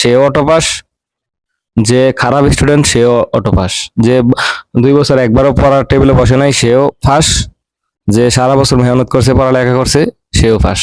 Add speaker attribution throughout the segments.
Speaker 1: সেও auto pass, যে খারাপ স্টুডেন্ট সেও অটো পাস, যে 2 বছর একবারও পড়ার টেবিলে বসে নাই সেও ফাঁস, যে সারা বছর মেহনত করছে পড়ালেখা করছে সেও ফাঁস।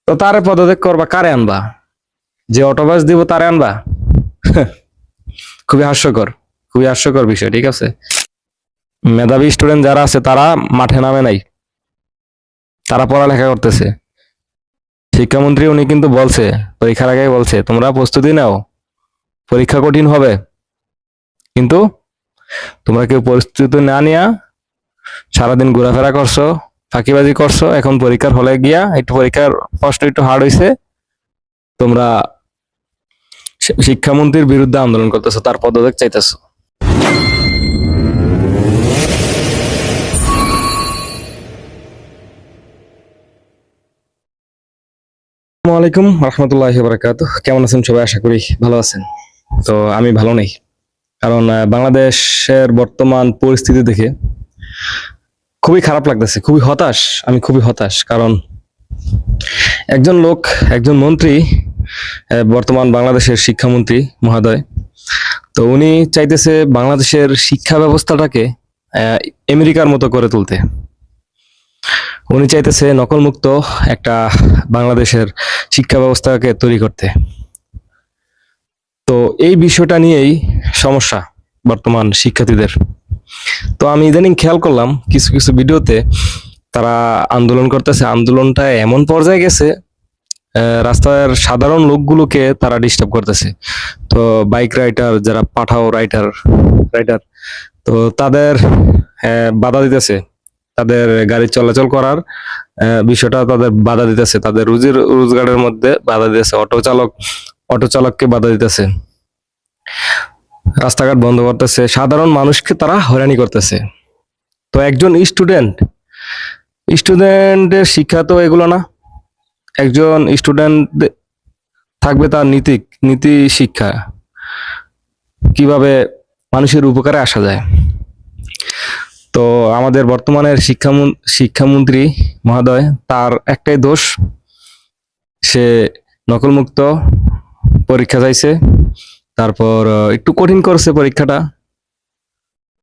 Speaker 1: তো তারে পদত্যাগ করবা, কারে আনবা? যে অটো পাস দিব তারে আনবা? খুবই হাস্যকর, খুবই হাস্যকর বিষয়। ঠিক আছে, মেধাবী স্টুডেন্ট যারা আছে তারা মাঠে নামে নাই, তারা পড়ালেখা করতেছে। শিক্ষামন্ত্রী উনি কিন্তু বলছে, পরীক্ষার আগে বলছে তোমরা প্রস্তুতি নাও, পরীক্ষা কঠিন হবে, কিন্তু তোমরা কেউ প্রস্তুতি না নিয়া সারাদিন ঘোরাফেরা করছো, ফাঁকিবাজি করছো, এখন পরীক্ষার হলে গিয়া একটু পরীক্ষার প্রশ্ন একটু হার্ড হয়েছে, তোমরা শিক্ষামন্ত্রীর বিরুদ্ধে আন্দোলন করতেছো, তার পদত্যাগ চাইতেছো। আসসালামু আলাইকুম রহমতুল্লাহি বারাকাতুহু। কেমন আছেন সবাই? আশা করি ভালো আছেন। তো আমি ভালো নেই, কারণ বাংলাদেশের বর্তমান পরিস্থিতি দেখে খুবই খারাপ লাগতেছে, খুবই হতাশ। আমি খুবই হতাশ, কারণ একজন লোক, একজন মন্ত্রী, বর্তমান বাংলাদেশের শিক্ষামন্ত্রী মহোদয়, তো উনি চাইতেছে বাংলাদেশের শিক্ষা ব্যবস্থাটাকে আমেরিকার মতো করে তুলতে। উনি চাইতেছে নকলমুক্ত একটা বাংলাদেশের শিক্ষা ব্যবস্থাকে তৈরি করতে। তো এই বিষয়টা নিয়েই সমস্যা বর্তমান শিক্ষার্থীদের। তো আমি ইদানিং খেয়াল করলাম কিছু কিছু ভিডিওতে তারা আন্দোলন করতেছে, আন্দোলনটা এমন পর্যায়ে গেছে রাস্তার সাধারণ লোকগুলোকে তারা ডিস্টার্ব করতেছে। তো বাইক রাইডার, যারা পাঠাও রাইডার রাইডার, তো তাদের বাধা দিতেছে, তাদের গাড়ি চলাচল করার বিষয়টা তাদের বাধা দিতেছে, তাদের রুজি রোজগারের মধ্যে বাধা দিতেছে, অটো চালককে বাধা দিতেছে, রাস্তাঘাট বন্ধ করতেছে, সাধারণ মানুষকে তারা হয়রানি করতেছে। তো একজন স্টুডেন্টের শিক্ষা তো এগুলো না। একজন স্টুডেন্ট থাকবে তার নীতি শিক্ষা, কিভাবে মানুষের উপকারে আসা যায়। তো আমাদের বর্তমানের শিক্ষামন্ত্রী মহোদয়, তার একটাই দোষ, সে নকলমুক্ত পরীক্ষা চাইছে, তারপর একটু কঠিন করছে পরীক্ষাটা,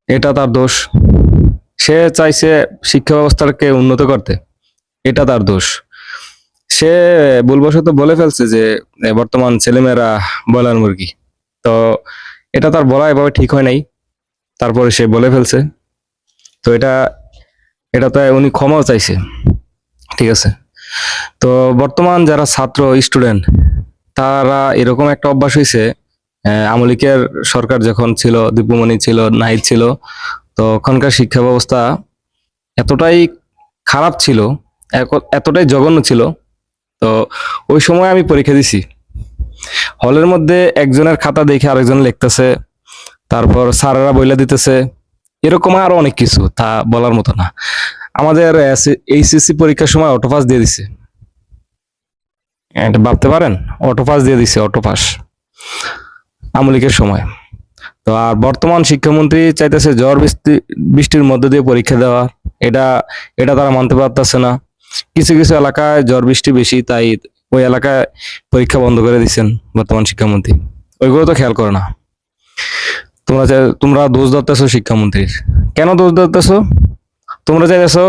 Speaker 1: এটা তার দোষ। সে চাইছে শিক্ষা ব্যবস্থাকে উন্নত করতে, এটা তার দোষ। সে ভুলবশত বলে ফেলছে যে বর্তমান ছেলেমেয়েরা ব্রয়লার মুরগি। তো এটা তার বলা এভাবে ঠিক হয় নাই, তারপরে সে বলে ফেলছে। তো এটা তো উনি ক্ষমাও চাইছে। ঠিক আছে, তো বর্তমান যারা ছাত্র স্টুডেন্ট, তারা এরকম একটা অভ্যাস হয়েছে। আওয়ামী লীগের সরকার যখন ছিল, দীপুমণি ছিল, নাহিদ ছিল, তো ওখানকার শিক্ষা ব্যবস্থা এতটাই খারাপ ছিল, এতটাই জঘন্য ছিল। তো ওই সময় আমি পরীক্ষা দিছি, হলের মধ্যে একজনের খাতা দেখে আরেকজন লিখতেছে, তারপর স্যারেরা বইলা দিতেছে, এরকম আরো অনেক কিছু, তা বলার মতো না। আমাদের এইচএসসি পরীক্ষার সময় অটোপাস দিয়ে দিছে, এটা ভাবতে পারেন? অটোপাস দিয়ে দিছে, অটোপাস আওয়ামী লীগের সময়। তো আর বর্তমান শিক্ষামন্ত্রী চাইতেছে ঝড় বৃষ্টির মধ্যে দিয়ে পরীক্ষা দেওয়া, এটা এটা তারা মানতে পারতেছে না। কিছু কিছু এলাকায় ঝড় বৃষ্টি বেশি, তাই ওই এলাকায় পরীক্ষা বন্ধ করে দিচ্ছেন বর্তমান শিক্ষামন্ত্রী, ওইগুলো তো খেয়াল করে না। তোমরা দোষ ধরতেছো শিক্ষামন্ত্রীর। কেন দোষ ধরতেছো? তোমরা চাইতেছো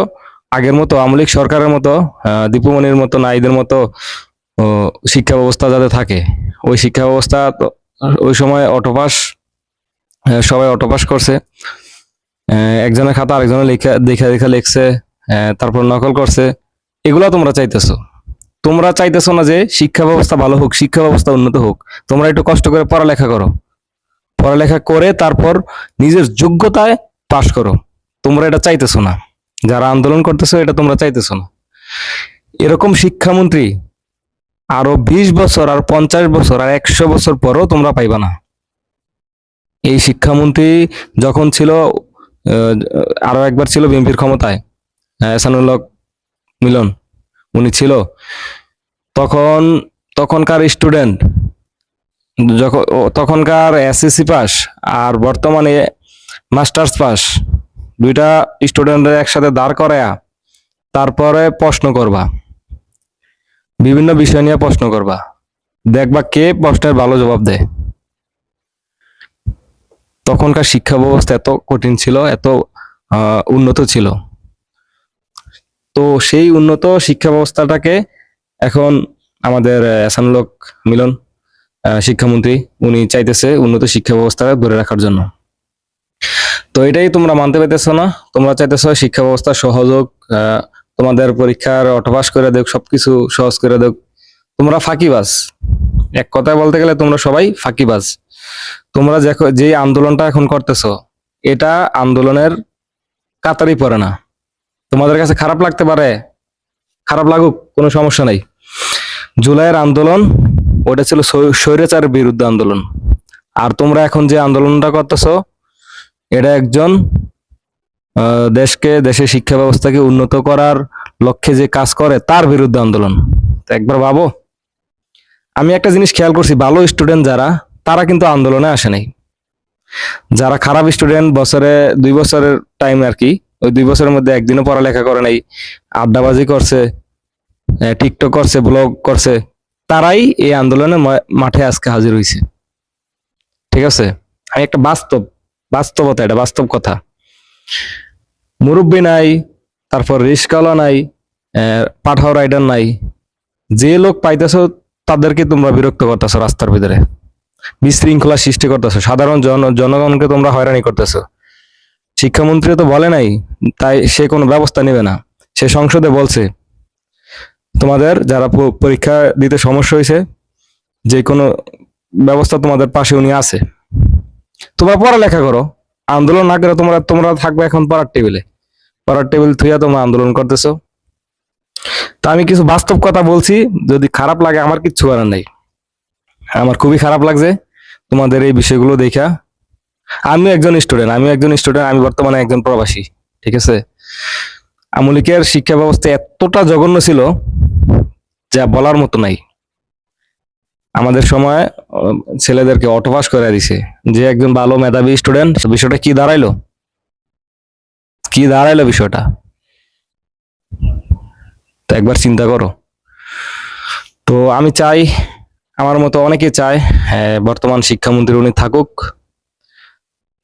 Speaker 1: আগের মতো আওয়ামী লীগ সরকারের মতো, দীপুমণির মতো, নাইদের মতো শিক্ষা ব্যবস্থা যাতে থাকে। ওই শিক্ষা ব্যবস্থা ওই সময় অটোপাস, সবাই অটোপাস করছে, একজনের খাতা আরেকজনের লেখা দেখা দেখা লিখছে, তারপর নকল করছে। এগুলা তোমরা চাইতেছো। তোমরা চাইতেছো না যে শিক্ষা ব্যবস্থা ভালো হোক, শিক্ষা ব্যবস্থা উন্নত হোক। তোমরা একটু কষ্ট করে পড়ালেখা করো, পড়ালেখা করে তারপর নিজের যোগ্যতায় পাশ করো। তোমরা এটা চাইতেছো না, যারা আন্দোলন করতেছো এটা তোমরা চাইতেছো না। এরকম শিক্ষামন্ত্রী আরো 20 বছর, আর 50 বছর, আর 100 বছর পরও তোমরা পাইবা না। এই শিক্ষামন্ত্রী যখন ছিল, আরো একবার ছিল বিএনপির ক্ষমতায়, এহসানুল হক মিলন, উনি ছিল তখন, তখনকার স্টুডেন্ট, তখনকার এসএসসি পাস আর বর্তমানে মাস্টার্স পাস, দুইটা স্টুডেন্টের একসাথে দাঁড় করায়া তারপরে প্রশ্ন করবা, বিভিন্ন বিষয় নিয়ে প্রশ্ন করবা, দেখবা কে প্রশ্নের ভালো জবাব দেয়। তখনকার শিক্ষা ব্যবস্থা এত কঠিন ছিল, এত উন্নত ছিল। তো সেই উন্নত শিক্ষা ব্যবস্থাটাকে এখন আমাদের এসামলক মিলন শিক্ষামন্ত্রী উনি চাইতেছে উন্নত শিক্ষা ব্যবস্থা ধরে রাখার জন্য। তো এটাই তোমরা মানতে পারতেছো না, তোমরা চাইতেছো শিক্ষা ব্যবস্থা সহযোগ, তোমাদের পরীক্ষার অটোপাস করে দেখ, সবকিছু সহজ করে দেখ। তোমরা ফাঁকিবাজ, এক কথায় বলতে গেলে তোমরা সবাই ফাঁকিবাজ। তোমরা যে আন্দোলনটা এখন করতেছো, এটা আন্দোলনের কাতারই পড়ে না। তোমাদের কাছে খারাপ লাগতে পারে, খারাপ লাগুক, কোনো সমস্যা নাই। জুলাইয়ের আন্দোলন ওটা ছিল স্বৈরাচারের বিরুদ্ধে আন্দোলন। আর তোমরা এখন যে আন্দোলনটা করতেছো, এটা একজন দেশের শিক্ষা ব্যবস্থাকে উন্নত করার লক্ষ্যে যে কাজ করে তার বিরুদ্ধে আন্দোলন। তো একবার ভাবো। আমি একটা জিনিস খেয়াল করছি, ভালো স্টুডেন্ট যারা, তারা কিন্তু আন্দোলনে আসে নাই। যারা খারাপ স্টুডেন্ট, বছরে 2 বছরের টাইম আর কি, ওই 2 বছরের মধ্যে একদিনও পড়ালেখা করে নাই, আড্ডাবাজি করছে, টিকটক করছে, ব্লগ করছে, তারাই এই আন্দোলনে মাঠে আজকে হাজির হয়েছে। ঠিক আছে, আমি একটা বাস্তবতা, এটা বাস্তব কথা। মুরব্বী নাই, তারপর রিস্কাওয়ালা নাই, পাঠাও রাইডার নাই, যে লোক পাইতেছো তাদেরকে তোমরা বিরক্ত করতেছো, রাস্তার ভিতরে বিশৃঙ্খলা সৃষ্টি করতেছো, সাধারণ জনগণকে তোমরা হয়রানি করতেছো। শিক্ষামন্ত্রী তো বলে নাই, তাই সে কোনো ব্যবস্থা নেবে না। সে সংসদে বলছে তোমাদের যারা পরীক্ষা দিতে সমস্যা হয়েছে, যে কোনো ব্যবস্থা তোমাদের পাশে উনি আছে, তোমরা পড়ালেখা করো, আন্দোলন না করে তোমরা তোমরা থাকবে এখন পড়ার টেবিল থুইয়া তোমরা আন্দোলন করতেছো। তা আমি কিছু বাস্তব কথা বলছি, যদি খারাপ লাগে আমার কিচ্ছু করার নাই। আমার খুবই খারাপ লাগছে তোমাদের এই বিষয়গুলো দেখা। আমি একজন স্টুডেন্ট, আমি বর্তমানে একজন প্রবাসী। ঠিক আছে, আমলিকের শিক্ষা ব্যবস্থা এতটা জঘন্য ছিল যা বলার মতো নাই। আমাদের সময় ছেলেদেরকে অটোপাস করে দিছে। যে একজন ভালো মেধাবী স্টুডেন্ট, বিষয়টা কি দাঁড়াইলো বিষয়টা, তো একবার চিন্তা করো। তো আমি চাই, আমার মতো অনেকে চায়, বর্তমান শিক্ষামন্ত্রী উনি থাকুক,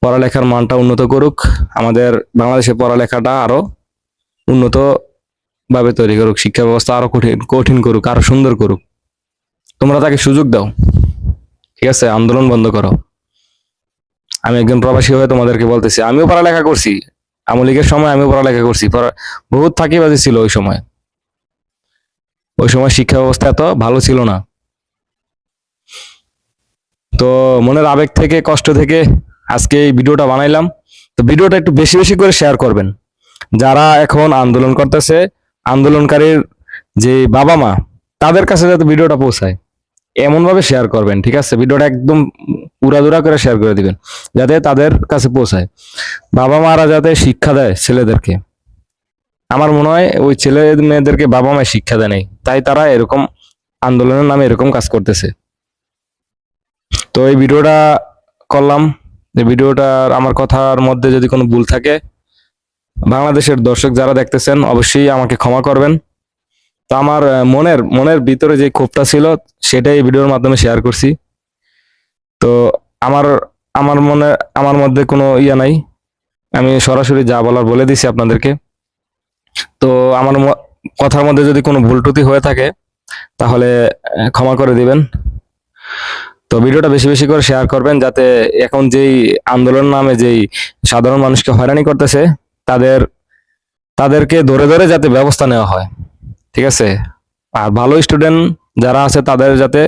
Speaker 1: পড়ালেখার মানটা উন্নত করুক, আমাদের বাংলাদেশের পড়ালেখাটা আরো উন্নত ভাবে তৈরি করুক, শিক্ষা ব্যবস্থা আরো কঠিন কঠিন করুক, আরো সুন্দর করুক। তোমরা তাকে সুযোগ দাও। ঠিক আছে, আন্দোলন বন্ধ করো। আমি একজন প্রবাসী হয়ে তোমাদেরকে বলতেছি, আমিও পড়ালেখা করছি, আওয়ামী লীগের সময় আমিও পড়ালেখা করছি, বহুত ফাঁকিবাজি ছিল ওই সময় শিক্ষা ব্যবস্থা এত ভালো ছিল না। তো মনের আবেগ থেকে, কষ্ট থেকে আজকে এই ভিডিওটা বানাইলাম। তো ভিডিওটা একটু বেশি বেশি করে শেয়ার করবেন। যারা এখন আন্দোলন করতেছে, আন্দোলনকারীর যে বাবা মা, তাদের কাছে যাতে ভিডিওটা পৌঁছায় এমন ভাবে শেয়ার করবেন। ঠিক আছে, ভিডিওটা একদম উড়াদুরা করে শেয়ার করে দিবেন যাতে তাদের কাছে পৌঁছায়। বাবা মারা যাতে শিক্ষা দেয় ছেলেদেরকে। আমার মনে হয় ওই ছেলে মেয়েদেরকে বাবা মা শিক্ষা দেয় নাই, তাই তারা এরকম আন্দোলনের নামে এরকম কাজ করতেছে। তো এই ভিডিওটা করলাম, যে ভিডিওটার আমার কথার মধ্যে যদি কোনো ভুল থাকে, বাংলাদেশের দর্শক যারা দেখতেছেন অবশ্যই আমাকে ক্ষমা করবেন। তো আমার মনের ভিতরে যে ক্ষোভটা ছিল সেটাই এই ভিডিওর মাধ্যমে শেয়ার করছি। তো আমার আমার মধ্যে কোনো ইয়া নাই, আমি সরাসরি যা বলার বলে দিছি আপনাদেরকে। তো আমার কথার মধ্যে যদি কোনো ভুল ত্রুটি হয়ে থাকে তাহলে ক্ষমা করে দিবেন। তো ভিডিওটা বেশি বেশি করে শেয়ার করবেন, যাতে এখন যেই আন্দোলন নামে যেই সাধারণ মানুষকে হয়রানি করতেছে তাদেরকে ধরে ধরে যাতে ব্যবস্থা নেওয়া হয়। ঠিক আছে, আর ভালো স্টুডেন্ট যারা আছে তাদের যাতে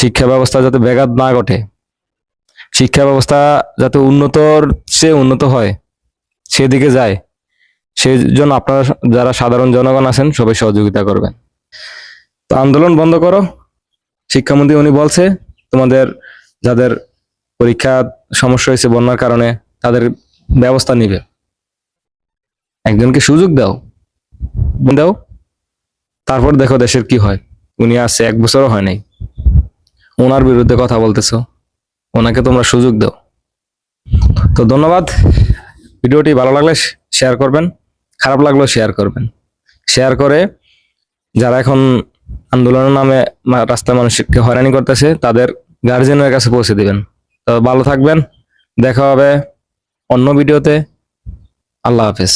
Speaker 1: শিক্ষা ব্যবস্থা যাতে ব্যাঘাত না ঘটে, শিক্ষা ব্যবস্থা যাতে উন্নতর চেয়ে উন্নত হয়, সেদিকে যায়, সেই জন্য আপনারা যারা সাধারণ জনগণ আছেন সবাই সহযোগিতা করবেন। তো আন্দোলন বন্ধ করো। শিক্ষামন্ত্রী উনি বলছে তোমাদের যাদের পরীক্ষা সমস্যা হয়েছে বন্যার কারণে তাদের ব্যবস্থা নিবে। একজনকে সুযোগ দাও, তারপর দেখো দেশের কি হয়। উনি আসছে 1 বছরও হয় নাই, ওনার বিরুদ্ধে কথা বলতেছো, ওনাকে তোমরা সুযোগ দাও। তো ধন্যবাদ। ভিডিওটি ভালো লাগলে শেয়ার করবেন, খারাপ লাগলেও শেয়ার করবেন। শেয়ার করে যারা এখন আন্দোলনের নামে রাস্তায় মানুষকে হয়রানি করতেছে তাদের গার্জিয়ানের কাছে পৌঁছে দিবেন। তো ভালো থাকবেন, দেখা হবে অন্য ভিডিওতে। আল্লাহ হাফেজ।